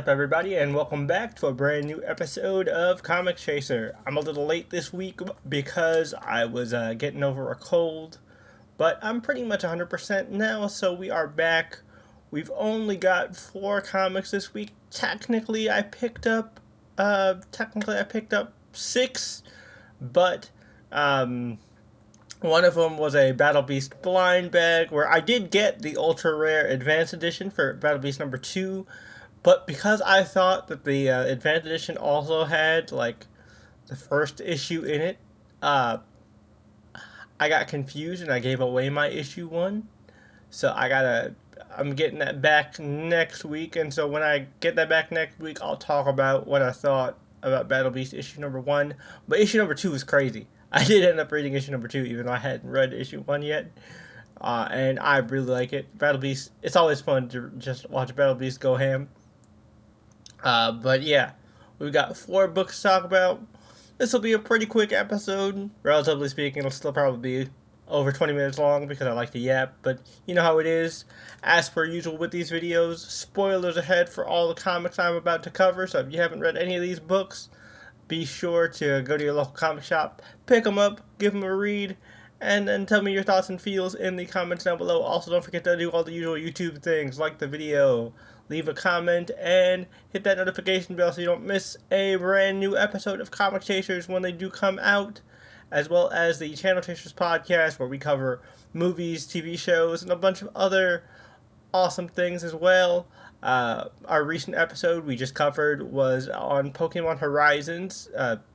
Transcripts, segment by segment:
up, everybody, and welcome back to a brand new episode of Comic Chaser. I'm a little late this week because I was getting over a cold, but I'm pretty much 100% now, so we are back. We've only got 4 comics this week. Technically I picked up 6, but one of them was a Battle Beast blind bag, where I did get the ultra rare advanced edition for Battle Beast number 2, but because I thought that the advanced edition also had like the first issue in it, uh, I got confused and I gave away my issue 1. So I'm getting that back next week, and so when I get that back next week, I'll talk about what I thought about Battle Beast issue number 1. But issue number 2 is crazy. I did end up reading issue number 2, even though I hadn't read issue 1 yet. And I really like it. Battle Beast, it's always fun to just watch Battle Beast go ham. But yeah, we've got 4 books to talk about. This will be a pretty quick episode. Relatively speaking, it'll still probably be over 20 minutes long because I like to yap, but you know how it is. As per usual with these videos, spoilers ahead for all the comics I'm about to cover, so if you haven't read any of these books, be sure to go to your local comic shop, pick them up, give them a read, and then tell me your thoughts and feels in the comments down below. Also, don't forget to do all the usual YouTube things, like the video, leave a comment, and hit that notification bell so you don't miss a brand new episode of Comic Chasers when they do come out, as well as the Channel Chasers podcast, where we cover movies, TV shows, and a bunch of other awesome things as well. Our recent episode we just covered was on Pokemon Horizons,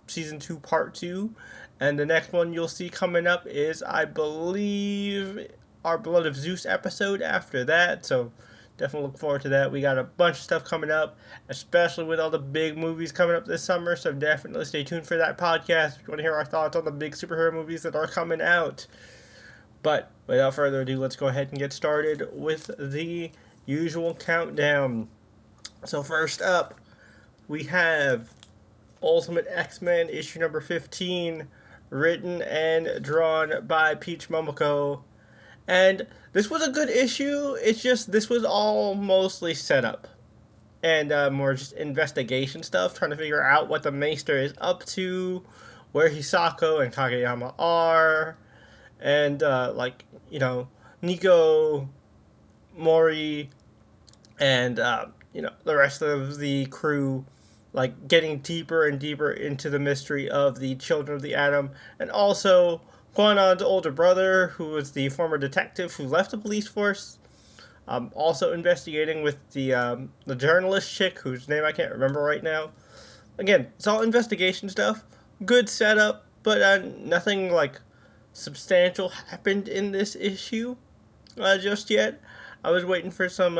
Season 2, Part 2. And the next one you'll see coming up is, I believe, our Blood of Zeus episode after that. So definitely look forward to that. We got a bunch of stuff coming up, especially with all the big movies coming up this summer. So definitely stay tuned for that podcast if you want to hear our thoughts on the big superhero movies that are coming out. But without further ado, let's go ahead and get started with the usual countdown. So first up, we have Ultimate X-Men issue number 15, written and drawn by Peach Momoko. And this was a good issue. It's just this was all mostly setup and more just investigation stuff, trying to figure out what the Maester is up to, where Hisako and Kageyama are, and Nico, Mori, and the rest of the crew, like getting deeper and deeper into the mystery of the Children of the Atom, and also Kwanon's older brother, who was the former detective who left the police force, also investigating with the journalist chick whose name I can't remember right now. Again, it's all investigation stuff. Good setup, but nothing like substantial happened in this issue just yet. I was waiting for some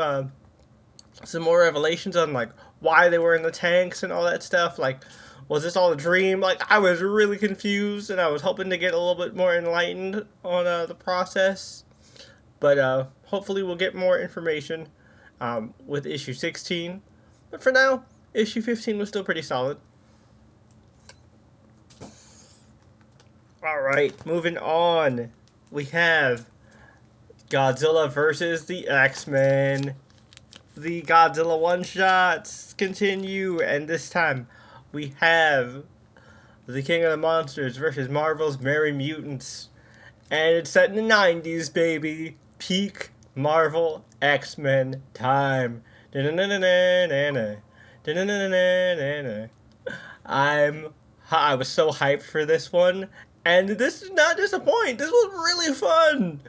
more revelations on like why they were in the tanks and all that stuff. Like, was this all a dream? Like, I was really confused, and I was hoping to get a little bit more enlightened on the process. But hopefully we'll get more information with issue 16. But for now, issue 15 was still pretty solid. Alright, moving on. We have Godzilla vs. the X-Men. The Godzilla one-shots continue, and this time we have the King of the Monsters versus Marvel's Merry Mutants. And it's set in the 90s, baby. Peak Marvel X-Men time. I was so hyped for this one, and this did not disappoint. This was really fun.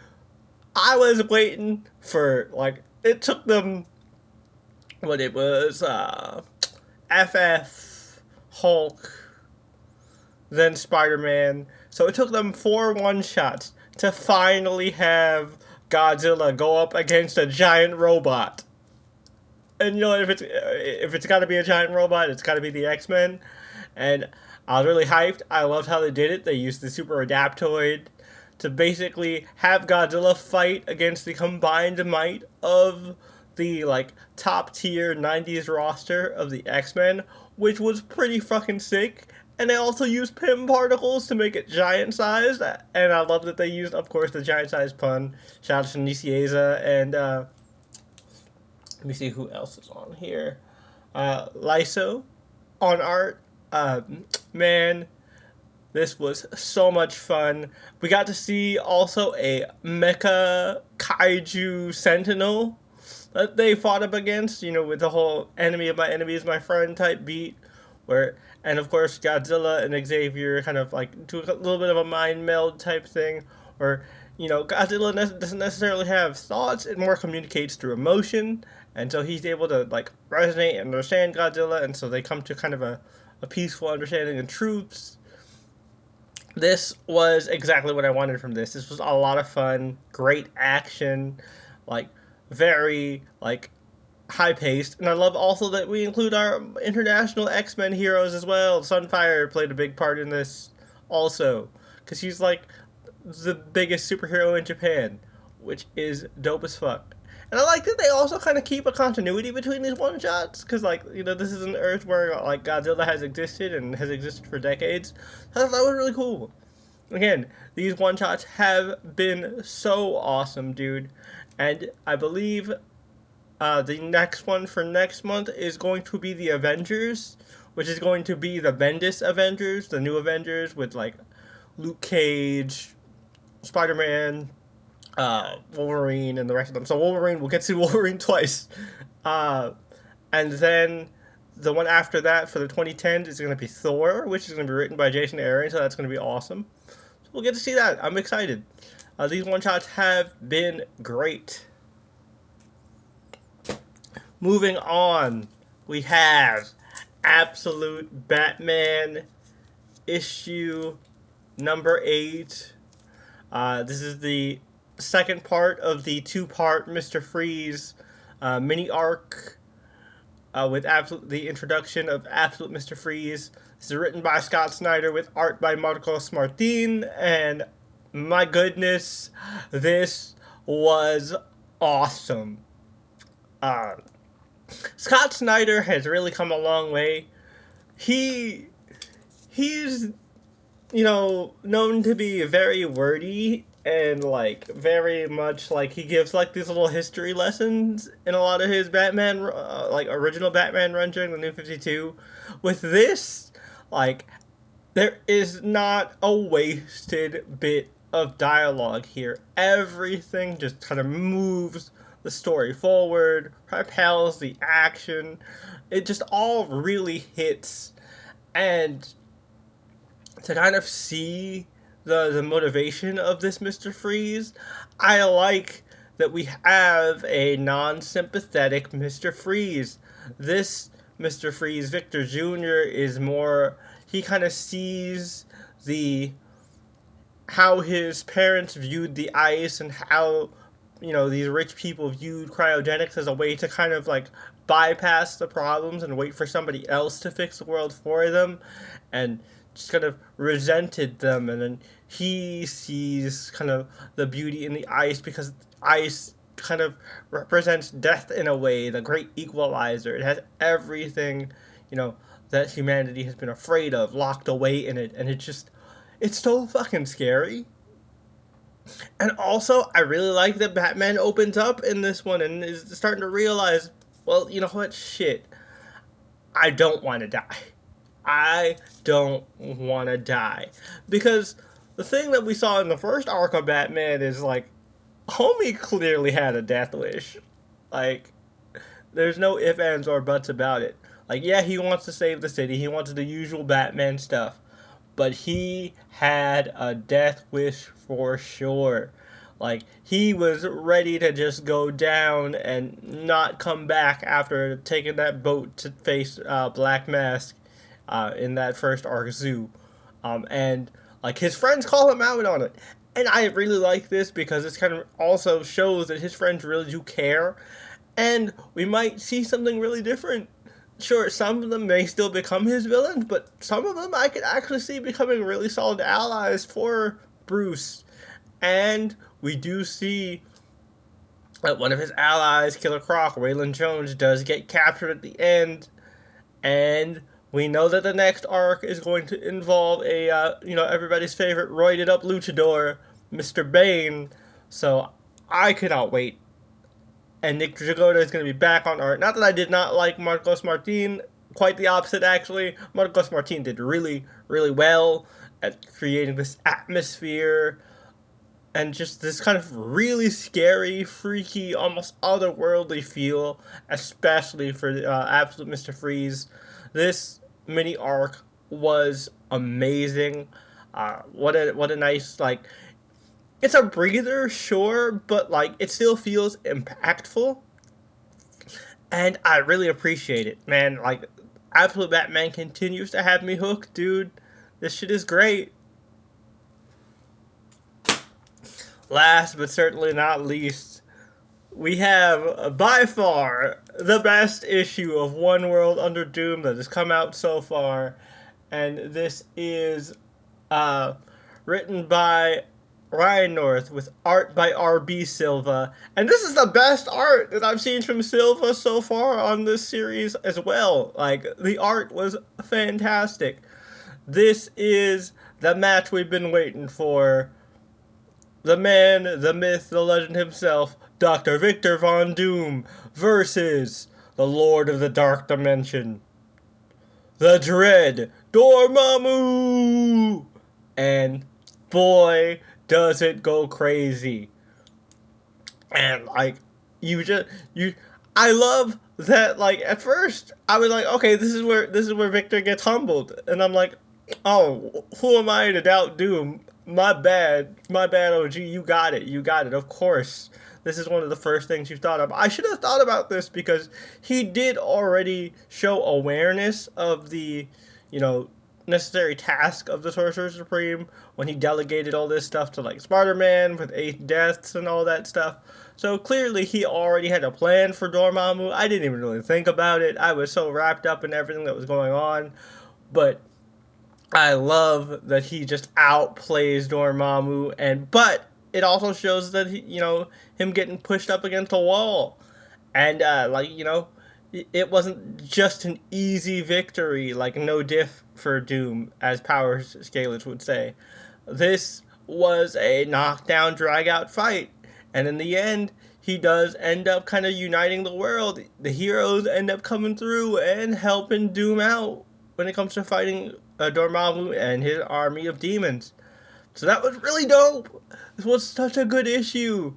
I was waiting for, like, it took them, what it was, FF, Hulk, then Spider-Man. So it took them 4 one-shots to finally have Godzilla go up against a giant robot. And you know, if it's got to be a giant robot, it's got to be the X-Men. And I was really hyped. I loved how they did it. They used the Super Adaptoid to basically have Godzilla fight against the combined might of the like top tier 90s roster of the X-Men, which was pretty fucking sick. And they also used Pym particles to make it giant sized, and I love that they used, of course, the giant sized pun. Shout out to Nicieza, and let me see who else is on here. Lyso on art. Man, this was so much fun. We got to see also a mecha kaiju sentinel that they fought up against, with the whole enemy of my enemy is my friend type beat. Where, and of course, Godzilla and Xavier kind of like do a little bit of a mind meld type thing. Where, Godzilla doesn't necessarily have thoughts, it more communicates through emotion. And so he's able to like resonate and understand Godzilla, and so they come to kind of a peaceful understanding and truths. This was exactly what I wanted from this. This was a lot of fun, great action, like very like high paced, and I love also that we include our international X-Men heroes as well. Sunfire played a big part in this also, because she's like the biggest superhero in Japan, which is dope as fuck. And I like that they also kind of keep a continuity between these one shots, because like this is an Earth where like Godzilla has existed and has existed for decades. So I thought that was really cool. Again, these one shots have been so awesome, dude, and I believe the next one for next month is going to be the Avengers, which is going to be the Bendis Avengers, the new Avengers with like Luke Cage, Spider Man, Wolverine, and the rest of them. So Wolverine, we'll get to Wolverine twice. And then the one after that for the 2010s is going to be Thor, which is going to be written by Jason Aaron, so that's going to be awesome. So we'll get to see that. I'm excited. These one shots have been great. Moving on, we have Absolute Batman issue number 8. This is the second part of the 2-part Mr. Freeze mini arc with the introduction of Absolute Mr. Freeze. This is written by Scott Snyder with art by Marcos Martin, and my goodness, this was awesome. Scott Snyder has really come a long way. He's known to be very wordy and like very much like he gives like these little history lessons in a lot of his Batman like original Batman run during the New 52. With this, like there is not a wasted bit of dialogue here. Everything just kind of moves the story forward, propels the action. It just all really hits. And to kind of see the motivation of this Mr. Freeze, I like that we have a non-sympathetic Mr. Freeze. This Mr. Freeze, Victor Jr., is more, he kind of sees how his parents viewed the ice and how these rich people viewed cryogenics as a way to kind of like bypass the problems and wait for somebody else to fix the world for them, and just kind of resented them. And then he sees kind of the beauty in the ice, because ice kind of represents death in a way, the great equalizer. It has everything, that humanity has been afraid of locked away in it, and it's so fucking scary. And also, I really like that Batman opens up in this one and is starting to realize, well, you know what? Shit. I don't want to die. I don't want to die. Because the thing that we saw in the first arc of Batman is, like, homie clearly had a death wish. Like, there's no ifs, ands, or buts about it. Like, yeah, he wants to save the city. He wants the usual Batman stuff. But he had a death wish for sure. Like, he was ready to just go down and not come back after taking that boat to face Black Mask in that first arc zoo. And, like, his friends call him out on it. And I really like this because this kind of also shows that his friends really do care. And we might see something really different. Sure, some of them may still become his villains, but some of them I could actually see becoming really solid allies for Bruce. And we do see that one of his allies, Killer Croc, Waylon Jones, does get captured at the end. And we know that the next arc is going to involve everybody's favorite roided up luchador, Mr. Bane. So I cannot wait. and Nick Dragotta is going to be back on art. Not that I did not like Marcos Martin, quite the opposite actually. Marcos Martin did really, really well at creating this atmosphere and just this kind of really scary, freaky, almost otherworldly feel, especially for Absolute Mr. Freeze. This mini arc was amazing. What a nice, like, it's a breather, sure, but like it still feels impactful, and I really appreciate it, man. Like, Absolute Batman continues to have me hooked, dude. This shit is great. Last but certainly not least, we have by far the best issue of One World Under Doom that has come out so far, and this is uh, written by Ryan North with art by R.B. Silva, and this is the best art that I've seen from Silva so far on this series as well. Like, the art was fantastic. This is the match we've been waiting for. The man, the myth, the legend himself, Dr. Victor Von Doom versus the Lord of the Dark Dimension, the Dread Dormammu. And boy, does it go crazy. And like, I love that. Like, at first I was like, okay, this is where Victor gets humbled, and I'm like, oh, who am I to doubt Doom? My bad, OG. You got it. Of course, this is one of the first things you thought of. I should have thought about this because he did already show awareness of the, necessary task of the Sorcerer Supreme when he delegated all this stuff to, like, Spider-Man with 8 deaths and all that stuff. So clearly he already had a plan for Dormammu. I didn't even really think about it. I was so wrapped up in everything that was going on. But I love that he just outplays Dormammu, but it also shows that him getting pushed up against a wall, and it wasn't just an easy victory, like no diff for Doom, as Power Scalers would say. This was a knockdown, drag out fight, and in the end, he does end up kind of uniting the world. The heroes end up coming through and helping Doom out when it comes to fighting Dormammu and his army of demons. So that was really dope. This was such a good issue.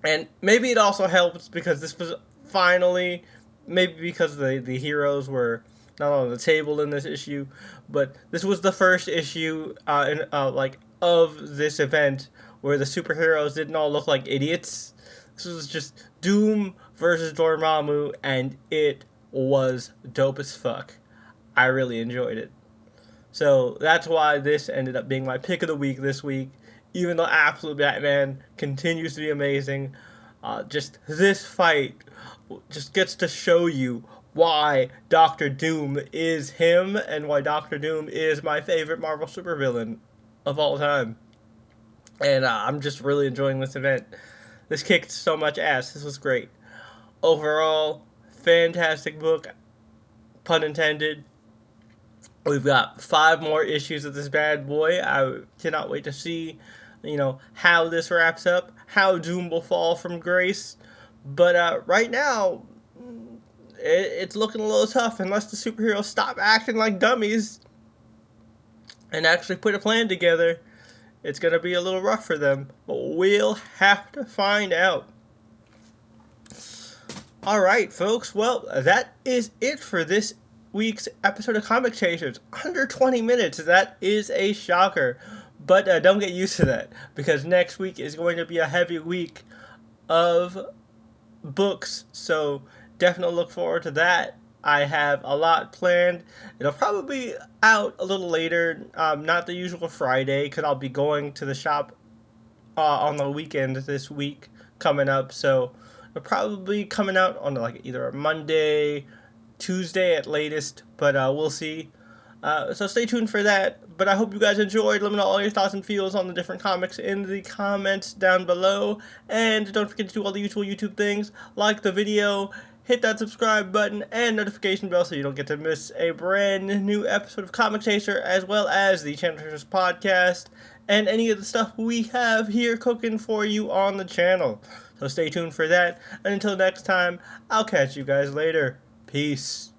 And maybe it also helps because this was finally, maybe because the heroes were not on the table in this issue, but this was the first issue of this event where the superheroes didn't all look like idiots. This was just Doom versus Dormammu, and it was dope as fuck. I really enjoyed it. So that's why this ended up being my pick of the week this week. Even though Absolute Batman continues to be amazing, just this fight just gets to show you why Doctor Doom is him and why Doctor Doom is my favorite Marvel supervillain of all time. And I'm just really enjoying this event. This kicked so much ass. This was great. Overall, fantastic book, pun intended. We've got 5 more issues of this bad boy. I cannot wait to see, how this wraps up, how Doom will fall from grace. But right now, it's looking a little tough unless the superheroes stop acting like dummies and actually put a plan together. It's going to be a little rough for them, but we'll have to find out. Alright, folks, well, that is it for this week's episode of Comic Chasers. Under 20 minutes. That is a shocker. But don't get used to that, because next week is going to be a heavy week of books. So definitely look forward to that. I have a lot planned. It'll probably be out a little later, not the usual Friday, because I'll be going to the shop on the weekend this week coming up. So it'll probably be coming out on either a Monday, Tuesday at latest, but we'll see. So stay tuned for that. But I hope you guys enjoyed. Let me know all your thoughts and feels on the different comics in the comments down below. And don't forget to do all the usual YouTube things. Like the video, hit that subscribe button and notification bell so you don't get to miss a brand new episode of Comic Chaser, as well as the Channel Chasers podcast and any of the stuff we have here cooking for you on the channel. So stay tuned for that, and until next time, I'll catch you guys later. Peace.